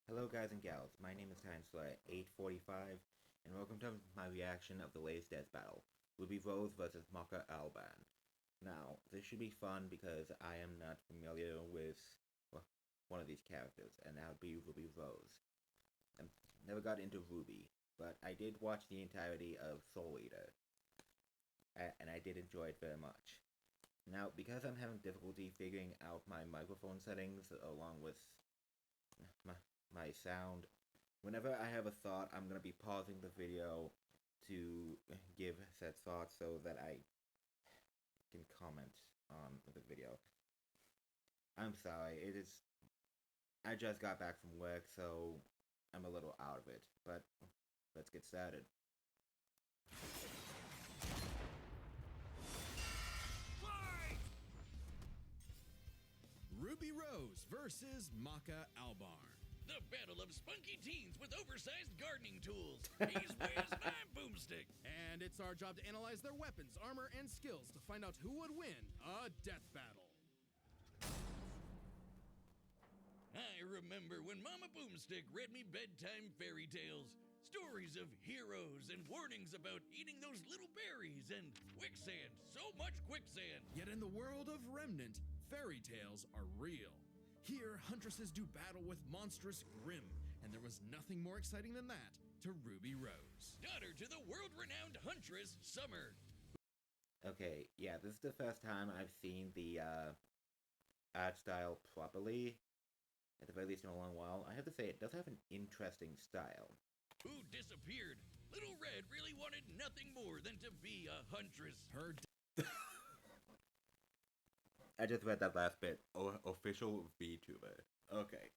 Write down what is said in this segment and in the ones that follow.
Hello guys and gals, my name is Timesler845, and welcome to my reaction of the latest death battle, Ruby Rose vs Maka Albarn. Now, this should be fun because I am not familiar with one of these characters, and that would be Ruby Rose. I never got into Ruby, but I did watch the entirety of Soul Eater, and I did enjoy it very much. Now, because I'm having difficulty figuring out my microphone settings along with my sound, whenever I have a thought, I'm going to be pausing the video to give said thoughts so that I can comment on the video. I'm sorry, I just got back from work, so I'm a little out of it, but let's get started. Fight! Ruby Rose versus Maka Albarn. The battle of spunky teens with oversized gardening tools. He's where's my boomstick? And it's our job to analyze their weapons, armor, and skills to find out who would win a death battle. I remember when Mama Boomstick read me bedtime fairy tales. Stories of heroes and warnings about eating those little berries and quicksand. So much quicksand. Yet in the world of Remnant, fairy tales are real. Here, huntresses do battle with monstrous Grimm, and there was nothing more exciting than that to Ruby Rose. Daughter to the world-renowned huntress, Summer. Okay, yeah, this is the first time I've seen the art style properly, at the very least in a long while. I have to say, it does have an interesting style. Who disappeared? Little Red really wanted nothing more than to be a huntress. Her I just read that last bit. Official VTuber. Okay.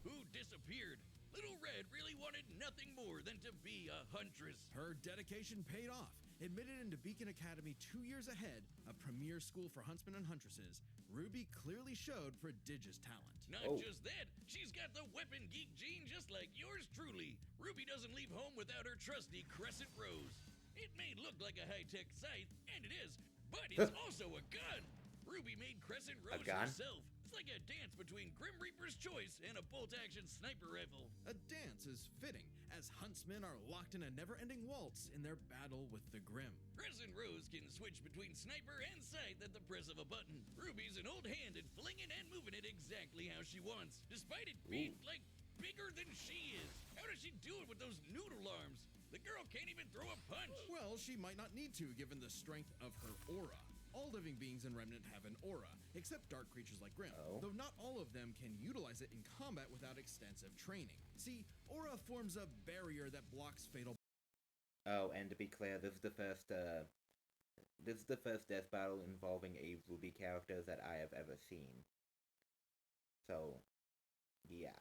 Who disappeared? Little Red really wanted nothing more than to be a huntress. Her dedication paid off. Admitted into Beacon Academy 2 years ahead, a premier school for huntsmen and huntresses, Ruby clearly showed prodigious talent. Not just that, she's got the weapon geek gene just like yours truly. Ruby doesn't leave home without her trusty Crescent Rose. It may look like a high-tech scythe, and it is, but it's also a gun. Ruby made Crescent Rose herself. It's like a dance between Grim Reaper's Choice and a bolt-action sniper rifle. A dance is fitting, as huntsmen are locked in a never-ending waltz in their battle with the Grimm. Crescent Rose can switch between sniper and scythe at the press of a button. Ruby's an old hand at flinging and moving it exactly how she wants, despite it being, like, bigger than she is. How does she do it with those noodle arms? The girl can't even throw a punch. Well, she might not need to, given the strength of her aura. All living beings in Remnant have an aura, except dark creatures like Grimm, though not all of them can utilize it in combat without extensive training. See, aura forms a barrier that blocks fatal. Oh, and to be clear, this is the first death battle involving a Ruby character that I have ever seen. So, yeah.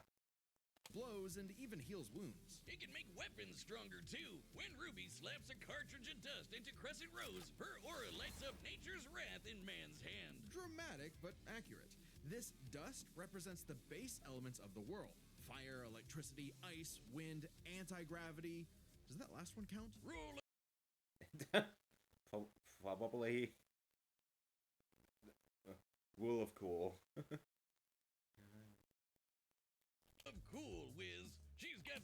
Blows and even heals wounds. It can make weapons stronger too. When Ruby slaps a cartridge of dust into Crescent Rose, her aura lights up nature's wrath in man's hand. Dramatic, but accurate. This dust represents the base elements of the world. Fire, electricity, ice, wind, anti-gravity. Does that last one count? Rule Probably. Rule of cool. of cool, Wiz. She's got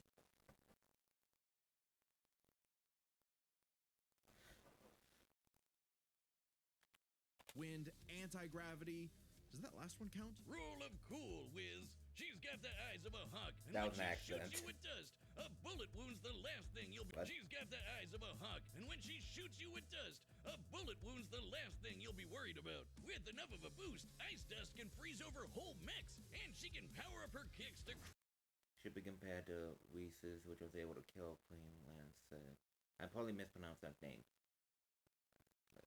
wind, anti-gravity. Does that last one count? rule of cool, Wiz. She's got the eyes of a hawk, and That when was an she accident. shoots you with dust, a bullet wounds the last thing you'll be. What? She's got the eyes of a hawk, and when she shoots you with dust, a bullet wounds the last thing you'll be worried about. With enough of a boost, ice dust can freeze over whole mechs, and she can power up her kicks to. Should be compared to Reese's, which was able to kill Queen Lance. I probably mispronounced that name.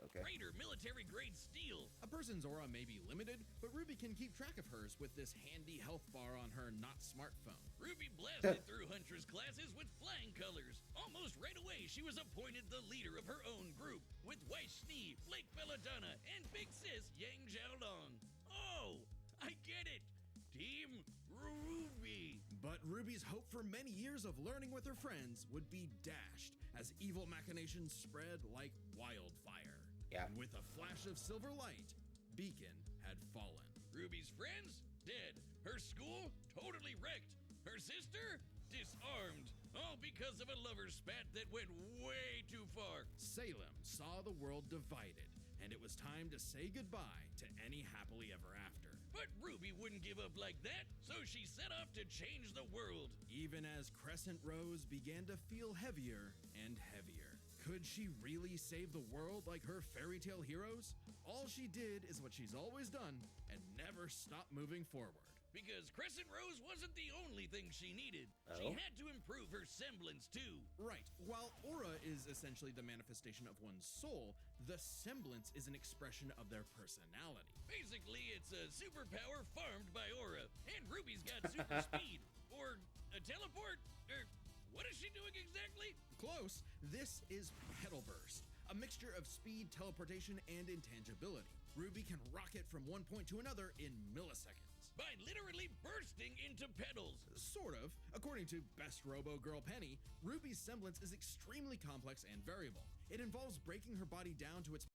Okay. Greater military-grade steel. A person's aura may be limited, but Ruby can keep track of hers with this handy health bar on her not smartphone. Ruby blasted through Huntress classes with flying colors. Almost right away, she was appointed the leader of her own group, with Weiss Schnee, Blake Belladonna, and Big Sis Yang Xiaolong. Oh, I get it. Team Ruby. But Ruby's hope for many years of learning with her friends would be dashed as evil machinations spread like wildfire. Yeah. With a flash of silver light, Beacon had fallen. Ruby's friends? Dead. Her school? Totally wrecked. Her sister? Disarmed. All because of a lover spat that went way too far. Salem saw the world divided, and it was time to say goodbye to any happily ever after. But Ruby wouldn't give up like that, so she set off to change the world. Even as Crescent Rose began to feel heavier and heavier. Could she really save the world like her fairy tale heroes? All she did is what she's always done and never stopped moving forward. Because Crescent Rose wasn't the only thing she needed. Oh? She had to improve her semblance too. Right. While aura is essentially the manifestation of one's soul, the semblance is an expression of their personality. Basically, it's a superpower farmed by aura. And Ruby's got super speed. Or a teleport. Or what is she doing exactly? Close. This is Petal Burst, a mixture of speed, teleportation, and intangibility. Ruby can rocket from one point to another in milliseconds. By literally bursting into petals. Sort of. According to Best Robo Girl Penny, Ruby's semblance is extremely complex and variable. It involves breaking her body down to its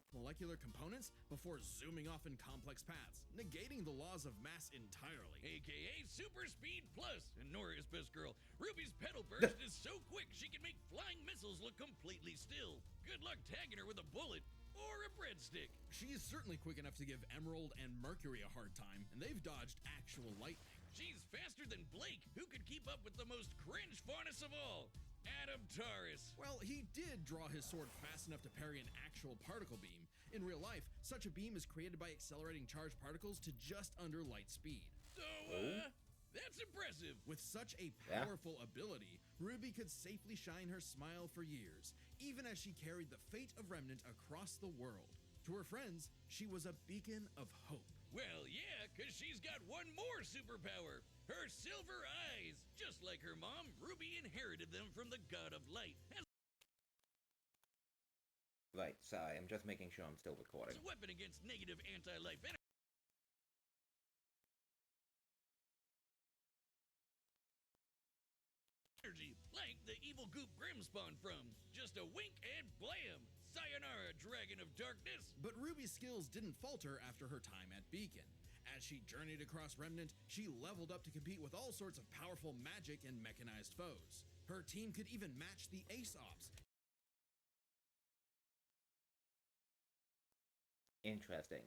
molecular components before zooming off in complex paths, negating the laws of mass entirely. AKA Super Speed Plus. And Nora is best girl. Ruby's petal burst is so quick she can make flying missiles look completely still. Good luck tagging her with a bullet. Or a breadstick. She's certainly quick enough to give Emerald and Mercury a hard time, and they've dodged actual lightning. She's faster than Blake, who could keep up with the most cringe faunus of all, Adam Taurus. Well, he did draw his sword fast enough to parry an actual particle beam. In real life, such a beam is created by accelerating charged particles to just under light speed. So, that's impressive. With such a powerful ability, Ruby could safely shine her smile for years, even as she carried the fate of Remnant across the world. To her friends, she was a beacon of hope. Well, yeah, because she's got one more superpower. Her silver eyes. Just like her mom, Ruby inherited them from the god of light. Right, sorry, I'm just making sure I'm still recording. It's a weapon against negative anti-life energy, like the evil goop Grim spawned from. Just a wink and blam! Sayonara, Dragon of Darkness! But Ruby's skills didn't falter after her time at Beacon. As she journeyed across Remnant, she leveled up to compete with all sorts of powerful magic and mechanized foes. Her team could even match the Ace Ops. Interesting.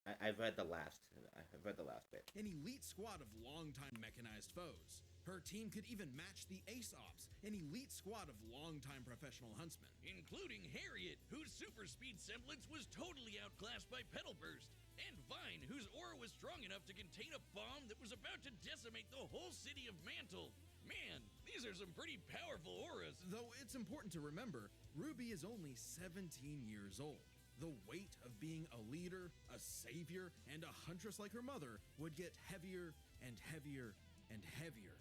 I've read the last bit. An elite squad of longtime mechanized foes. Her team could even match the Ace Ops, an elite squad of longtime professional huntsmen. Including Harriet, whose super speed semblance was totally outclassed by Petal Burst. And Vine, whose aura was strong enough to contain a bomb that was about to decimate the whole city of Mantle. Man, these are some pretty powerful auras. Though it's important to remember, Ruby is only 17 years old. The weight of being a leader, a savior, and a huntress like her mother would get heavier and heavier and heavier.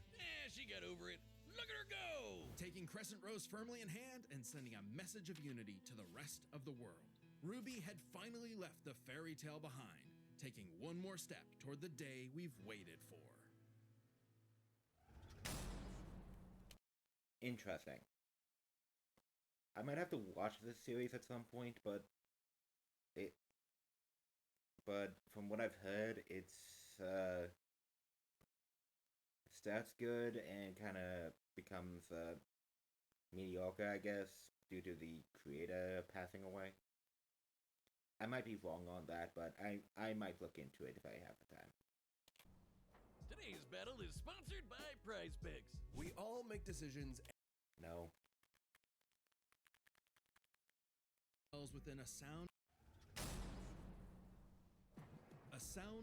She got over it. Look at her go! Taking Crescent Rose firmly in hand and sending a message of unity to the rest of the world. Ruby had finally left the fairy tale behind, taking one more step toward the day we've waited for. Interesting. I might have to watch this series at some point, but from what I've heard, it starts good and kind of becomes mediocre, I guess, due to the creator passing away. I might be wrong on that, but I might look into it if I have the time. Today's battle is sponsored by Prize Picks. We all make decisions. No. Within a sound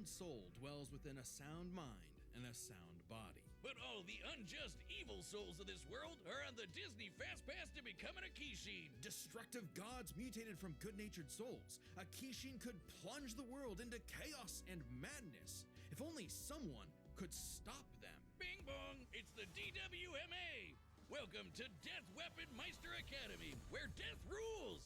soul dwells within a sound mind and a sound body. But all the unjust evil souls of this world are on the Disney Fast Pass to becoming a Kishin. Destructive gods mutated from good-natured souls. A Kishin could plunge the world into chaos and madness. If only someone could stop them. Bing bong, it's the DWMA. Welcome to Death Weapon Meister Academy, where death rules.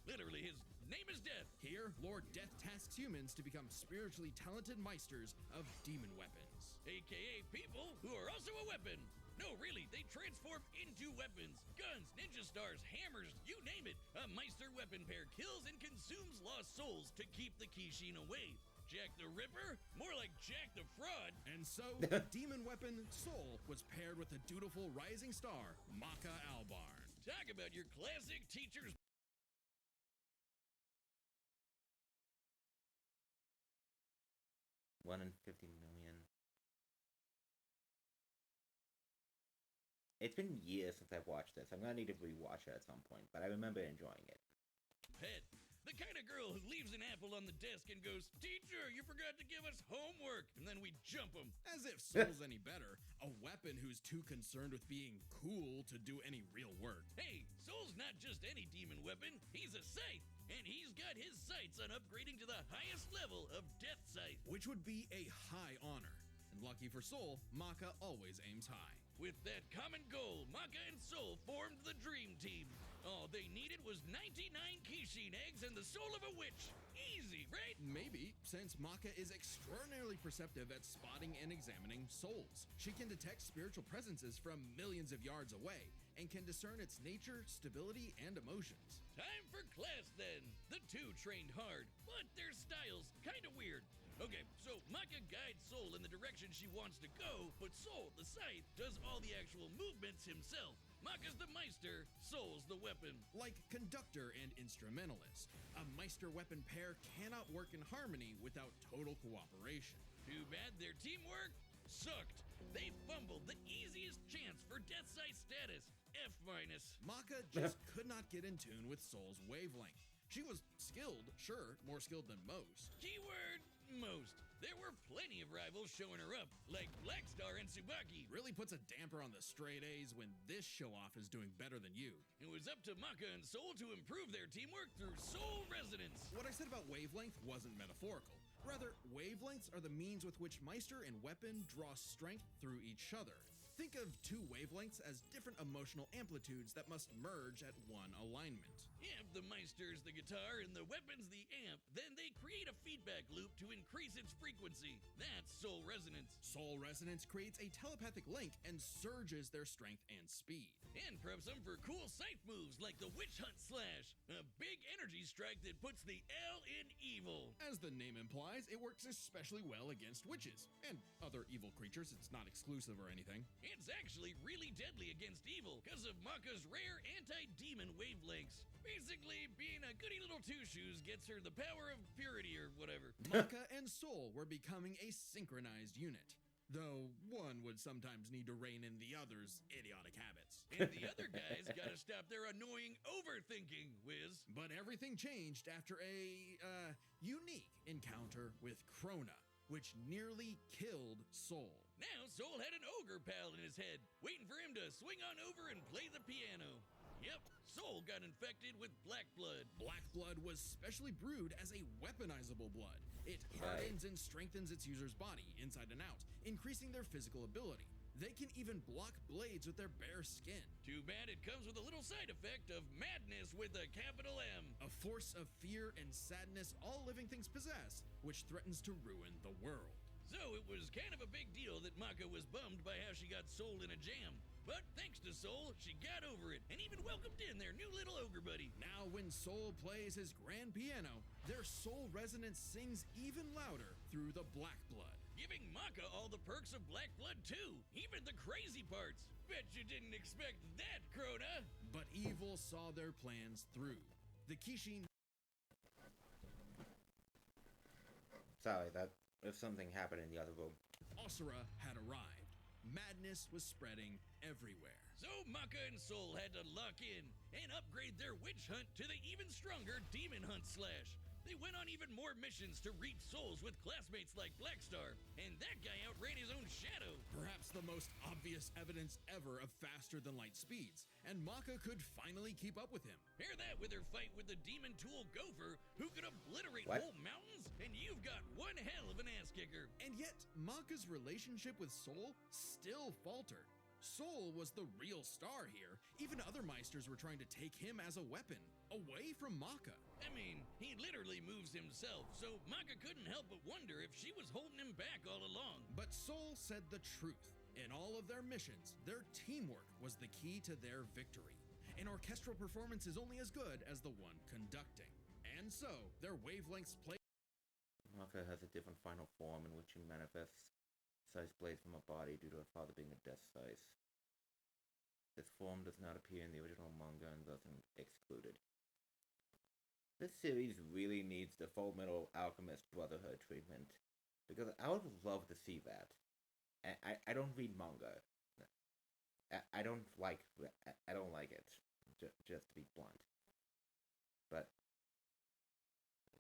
Literally, his name is Death. Here, Lord Death tasks humans to become spiritually talented meisters of demon weapons. AKA people who are also a weapon. No, really, they transform into weapons. Guns, ninja stars, hammers, you name it. A Meister weapon pair kills and consumes lost souls to keep the Kishin away. Jack the Ripper, more like Jack the Fraud. And so, the demon weapon, Soul, was paired with the dutiful rising star, Maka Albarn. Talk about your classic teacher's 1 in 50 million. It's been years since I've watched this. I'm gonna need to rewatch it at some point, but I remember enjoying it. pet. The kind of girl who leaves an apple on the desk and goes, "Teacher, you forgot to give us homework," and then we jump them. As if Soul's any better. A weapon who's too concerned with being cool to do any real work. Hey, Soul's not just any demon weapon, he's a scythe, and he's got his sights on upgrading to the highest level of Death Scythe. Which would be a high honor. And lucky for Soul, Maka always aims high. With that common goal, Maka and Soul formed the Dream Team. All they needed was 99 Kishin eggs and the soul of a witch. Easy, right? Maybe, since Maka is extraordinarily perceptive at spotting and examining souls. She can detect spiritual presences from millions of yards away and can discern its nature, stability, and emotions. Time for class then. The two trained hard, but their styles kinda weird. Okay, so Maka guides Soul in the direction she wants to go, but Soul, the scythe, does all the actual movements himself. Maka's the Meister, Soul's the weapon. Like conductor and instrumentalist, a Meister weapon pair cannot work in harmony without total cooperation. Too bad their teamwork sucked. They fumbled the easiest chance for Death Scythe status, F-. Maka just could not get in tune with Soul's wavelength. She was skilled, sure, more skilled than most. Keyword, most. There were plenty of rivals showing her up, like Blackstar and Tsubaki. Really puts a damper on the straight A's when this show-off is doing better than you. It was up to Maka and Soul to improve their teamwork through Soul Resonance. What I said about wavelength wasn't metaphorical. Rather, wavelengths are the means with which Meister and weapon draw strength through each other. Think of two wavelengths as different emotional amplitudes that must merge at one alignment. If the Meister's the guitar and the weapon's the amp, then they create a feedback loop to increase its frequency. That's Soul Resonance. Soul Resonance creates a telepathic link and surges their strength and speed. And preps them for cool scythe moves like the Witch Hunt Slash, a big energy strike that puts the L in evil. As the name implies, it works especially well against witches and other evil creatures. It's not exclusive or anything. It's actually really deadly against evil because of Maka's rare anti-demon wavelengths. Basically, being a goody little two-shoes gets her the power of purity or whatever. Maka and Soul were becoming a synchronized unit, though one would sometimes need to rein in the other's idiotic habits. And the other guys gotta stop their annoying overthinking, Wiz. But everything changed after a, unique encounter with Krona, which nearly killed Soul. Now Soul had an ogre pal in his head, waiting for him to swing on over and play the piano. Yep, Soul got infected with black blood. Black blood was specially brewed as a weaponizable blood. It hardens and strengthens its user's body, inside and out, increasing their physical ability. They can even block blades with their bare skin. Too bad it comes with a little side effect of madness with a capital M. A force of fear and sadness all living things possess, which threatens to ruin the world. So it was kind of a big deal that Maka was bummed by how she got Soul in a jam. But thanks to Soul, she got over it and even welcomed in their new little ogre buddy. Now when Soul plays his grand piano, their soul resonance sings even louder through the black blood. Giving Maka all the perks of black blood too, even the crazy parts. Bet you didn't expect that, Krona. But evil saw their plans through. The Kishin... Sorry, that if something happened in the other room. Asura had arrived. Madness was spreading everywhere. So Maka and Soul had to lock in and upgrade their witch hunt to the even stronger demon hunt slash. They went on even more missions to reap souls with classmates like Blackstar, and that guy outran his own shadow. Perhaps the most obvious evidence ever of faster than light speeds, and Maka could finally keep up with him. Pair that with her fight with the demon tool Gopher, who could obliterate whole mountains, and you've got one hell of an ass kicker. And yet, Maka's relationship with Soul still faltered. Soul was the real star here. Even other Meisters were trying to take him as a weapon, away from Maka. I mean, he literally moves himself, so Maka couldn't help but wonder if she was holding him back all along. But Soul said the truth. In all of their missions, their teamwork was the key to their victory. An orchestral performance is only as good as the one conducting. And so, their wavelengths played... Maka has a different final form in which he manifests sized blades from her body due to her father being a death size. This form does not appear in the original manga and thus excluded. This series really needs the Full Metal Alchemist Brotherhood treatment, because I would love to see that. I don't read manga. I don't like it, just to be blunt. But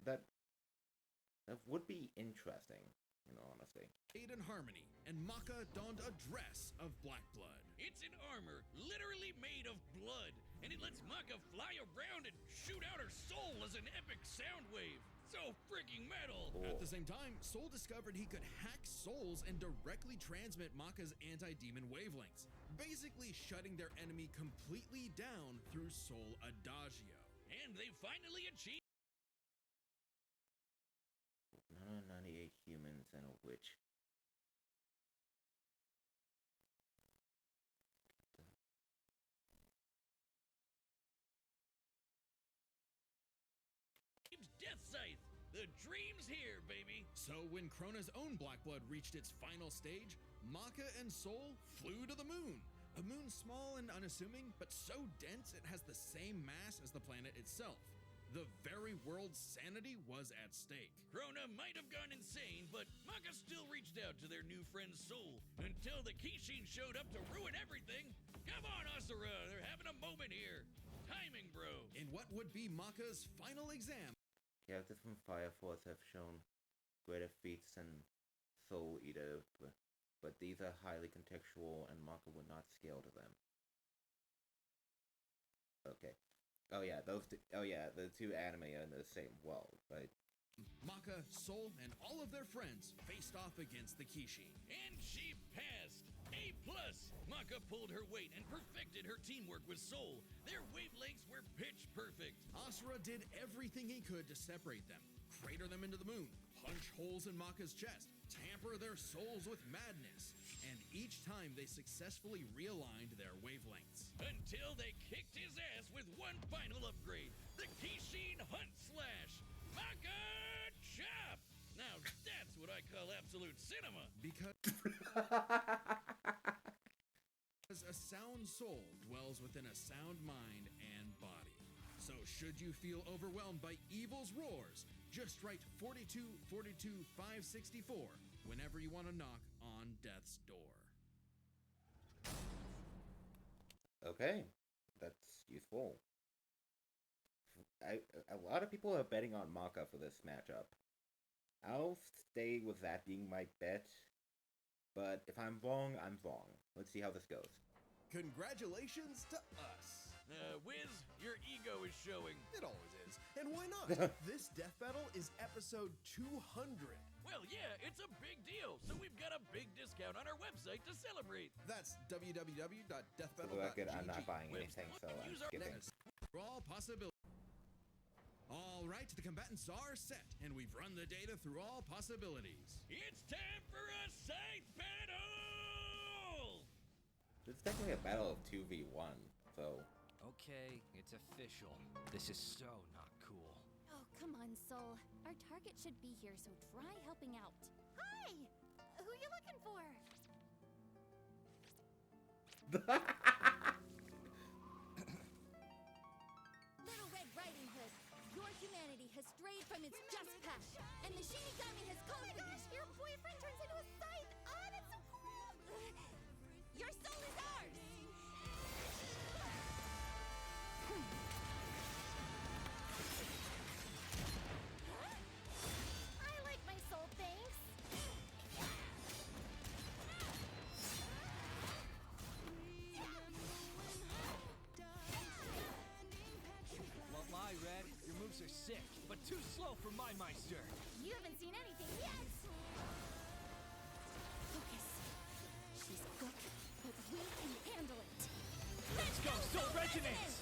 that would be interesting, in all honesty. Aid in harmony, and Maka donned a dress of black blood. It's an armor literally made of blood, and it lets Maka fly around and shoot out her soul as an epic sound wave. So freaking metal! At the same time, Soul discovered he could hack souls and directly transmit Maka's anti-demon wavelengths, basically shutting their enemy completely down through Soul Adagio. And they finally achieved 98 humans and a witch. Death Scythe. The dream's here, baby. So when Krona's own black blood reached its final stage, Maka and Soul flew to the moon. A moon small and unassuming, but so dense it has the same mass as the planet itself. The very world's sanity was at stake. Krona might have gone insane, but Maka still reached out to their new friend's soul until the Kishin showed up to ruin everything. Come on, Asura, they're having a moment here. Timing, bro. In what would be Maka's final exam, Characters from Fire Force have shown greater feats than Soul Eater, but these are highly contextual and Maka would not scale to them. Okay. Oh yeah, the two anime are in the same world, right? Maka, Soul, and all of their friends faced off against the Kishi. And she passed. A+. Maka pulled her weight and perfected her teamwork with Soul. Their wavelengths were pitch perfect. Asura did everything he could to separate them, crater them into the moon, punch holes in Maka's chest, tamper their souls with madness, and each time they successfully realigned their wavelengths. Until they kicked his ass with one final upgrade, the Kishin Hunt Slash. Maka Chop! Now that's what I call absolute cinema. Because a sound soul dwells within a sound mind and body. So should you feel overwhelmed by evil's roars, just write 42 42 564 whenever you want to knock on death's door. Okay, that's useful. A lot of people are betting on Maka for this matchup. I'll stay with that being my bet, but if I'm wrong, I'm wrong. Let's see how this goes. Congratulations to us. Wiz, your ego is showing. It always is. And why not? This death battle is episode 200. Well, yeah, it's a big deal, so we've got a big discount on our website to celebrate. That's For www.deathbattle.gg. the record, I'm not buying anything, so I'm skipping. For all possibilities. All right, the combatants are set, and we've run the data through all possibilities. It's time for a scythe battle! This is technically a battle of 2v1, so... Okay, it's official. This is so not cool. Oh, come on, Soul. Our target should be here, so try helping out. Hi! Who you looking for? Little Red Riding Hood, your humanity has strayed from its just path, and the Shinigami has conquered. Oh my gosh, your boyfriend turns into a scythe! Oh, that's so cool! Your soul is ours! I like my soul, thanks. Won't lie, Red. Your moves are sick, but too slow for my Meister. You haven't seen anything yet. Focus. She's good, but we can handle it. Let's go, Soul Resonance!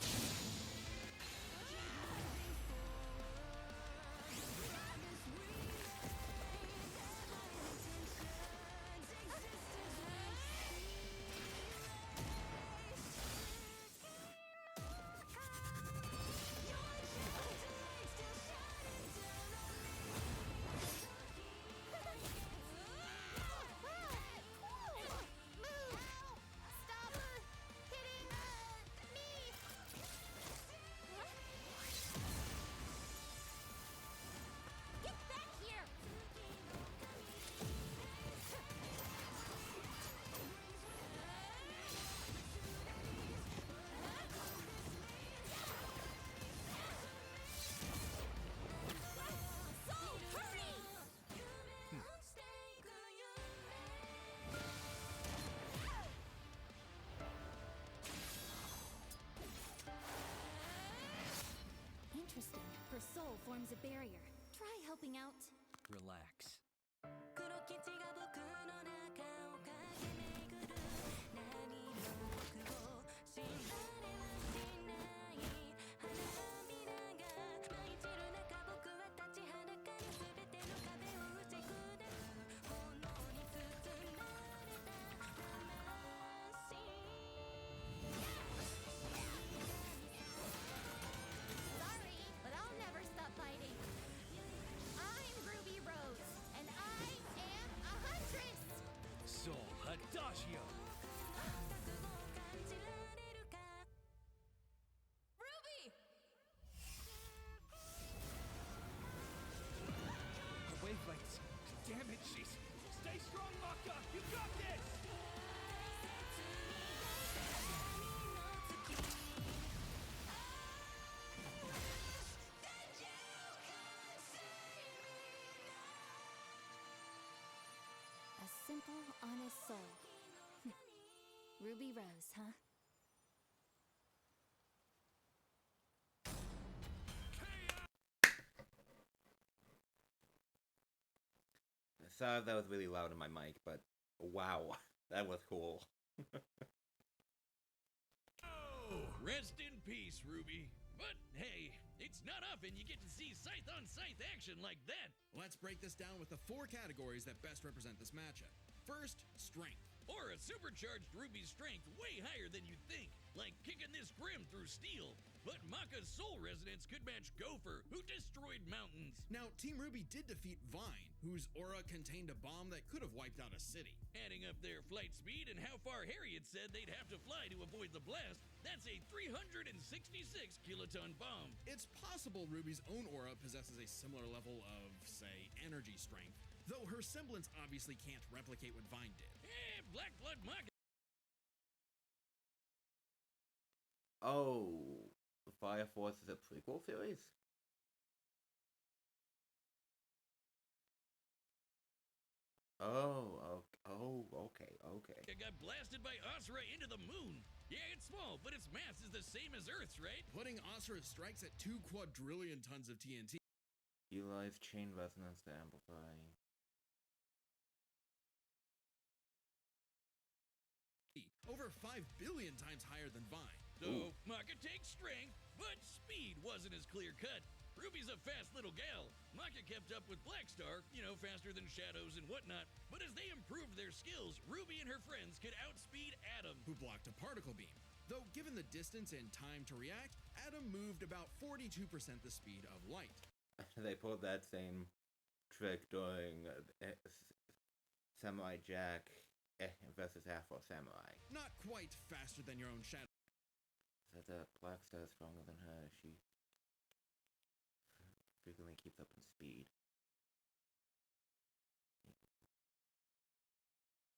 soul forms a barrier. Try helping out. Relax. Sorry, but I'll never stop fighting. I'm Ruby Rose, and I am a huntress! Soul Adagio. Ruby! The wavelengths. Damn it, she's. Stay strong, Maka. You got this. A simple, honest soul. Ruby Rose, huh? Sorry if that was really loud in my mic, but wow, that was cool. Oh, rest in peace, Ruby. But hey, it's not often you get to see scythe-on-scythe action like that. Let's break this down with the 4 categories that best represent this matchup. First, strength. Or a supercharged Ruby's strength way higher than you'd think, like kicking this Grim through steel. But Maka's soul resonance could match Gopher, who destroyed mountains. Now, Team Ruby did defeat Vine, whose aura contained a bomb that could have wiped out a city. Adding up their flight speed and how far Harriet said they'd have to fly to avoid the blast, that's a 366 kiloton bomb. It's possible Ruby's own aura possesses a similar level of, say, energy strength, though her semblance obviously can't replicate what Vine did. Black Blood Maka. Oh, the Fire Force is a prequel series? Okay. Got blasted by Asura into the moon. Yeah, it's small, but its mass is the same as Earth's, right? Putting Asura's strikes at 2 quadrillion tons of TNT. Utilize chain resonance to amplify. Over 5 billion times higher than Vine. So, Maka takes strength, but speed wasn't as clear-cut. Ruby's a fast little gal. Maka kept up with Blackstar, faster than Shadows and whatnot. But as they improved their skills, Ruby and her friends could outspeed Atom. Who blocked a particle beam. Though given the distance and time to react, Atom moved about 42% the speed of light. They pulled that same trick during Samurai Jack versus Afro Samurai. Not quite faster than your own Shadow. Said that Blackstar is stronger than her. She frequently keeps up in speed.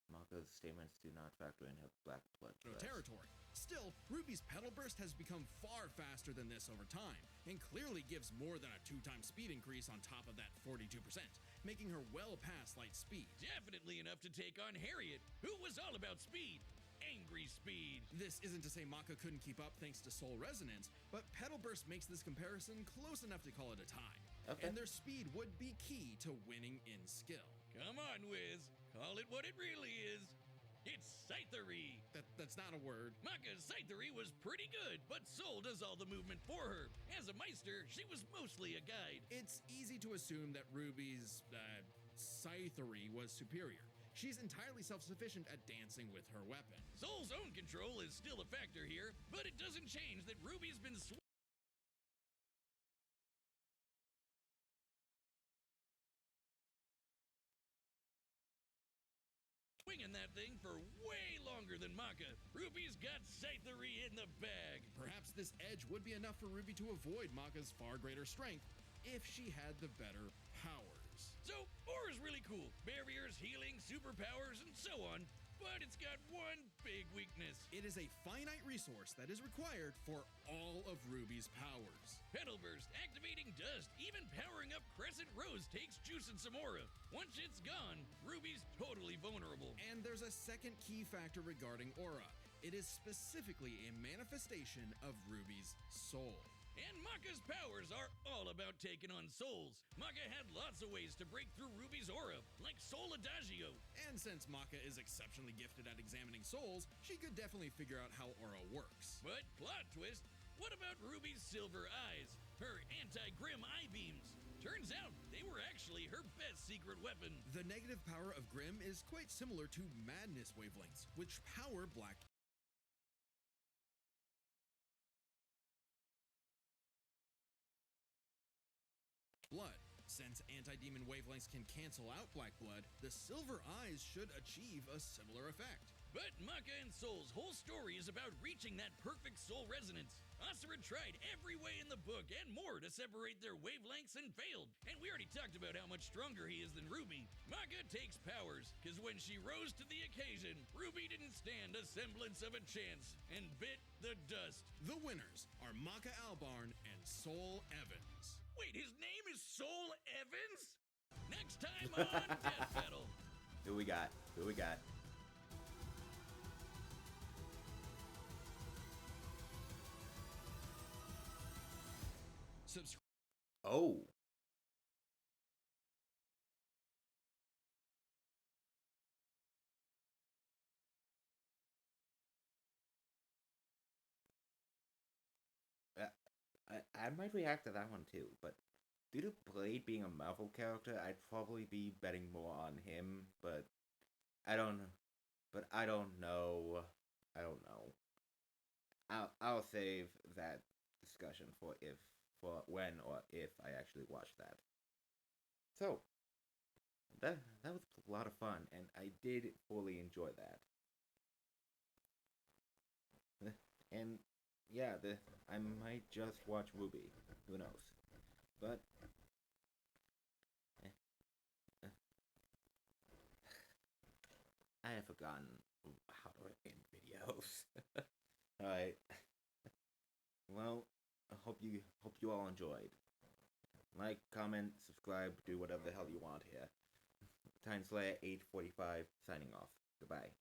Maka's statements do not factor in her black blood territory. Still, Ruby's Petal Burst has become far faster than this over time, and clearly gives more than a 2-time speed increase on top of that 42%, making her well past light speed. Definitely enough to take on Harriet, who was all about speed. Angry speed. This isn't to say Maka couldn't keep up thanks to Soul Resonance, but Petal Burst makes this comparison close enough to call it a tie. Okay. And their speed would be key to winning in skill. Come on, Wiz. Call it what it really is. It's Scythery. That's not a word. Maka's Scythery was pretty good, but Soul does all the movement for her. As a Meister, she was mostly a guide. It's easy to assume that Ruby's, Scythery was superior. She's entirely self-sufficient at dancing with her weapon. Soul's own control is still a factor here, but it doesn't change that Ruby's been swinging that thing for way longer than Maka. Ruby's got Scythery in the bag. Perhaps this edge would be enough for Ruby to avoid Maka's far greater strength if she had the better powers. So, Aura's really cool. Barriers, healing, superpowers, and so on. But it's got one big weakness. It is a finite resource that is required for all of Ruby's powers. Petal Burst, activating dust, even powering up Crescent Rose takes juice and some aura. Once it's gone, Ruby's totally vulnerable. And there's a second key factor regarding aura. It is specifically a manifestation of Ruby's soul. And Maka's powers are all about taking on souls. Maka had lots of ways to break through Ruby's aura, like Soul Adagio. And since Maka is exceptionally gifted at examining souls, she could definitely figure out how aura works. But plot twist, what about Ruby's silver eyes? Her anti-grim eye beams? Turns out they were actually her best secret weapon. The negative power of Grim is quite similar to madness wavelengths, which power black blood. Since anti-demon wavelengths can cancel out black blood, the silver eyes should achieve a similar effect. But Maka and Soul's whole story is about reaching that perfect soul resonance. Asura tried every way in the book and more to separate their wavelengths and failed. And we already talked about how much stronger he is than Ruby. Maka takes powers, because when she rose to the occasion, Ruby didn't stand a semblance of a chance and bit the dust. The winners are Maka Albarn and Soul Evans. Wait, his name is Soul Evans? Next time on Death Battle. Who we got? Who we got? Subscribe. Oh. I might react to that one too, but due to Blade being a Marvel character, I'd probably be betting more on him, but I don't but I don't know. I don't know. I'll save that discussion for when or if I actually watch that. So that was a lot of fun, and I did fully enjoy that. And yeah, I might just watch Ruby. Who knows? But I have forgotten how to end videos. All right. Well, I hope you all enjoyed. Like, comment, subscribe, do whatever the hell you want here. Time Slayer 845 signing off. Goodbye.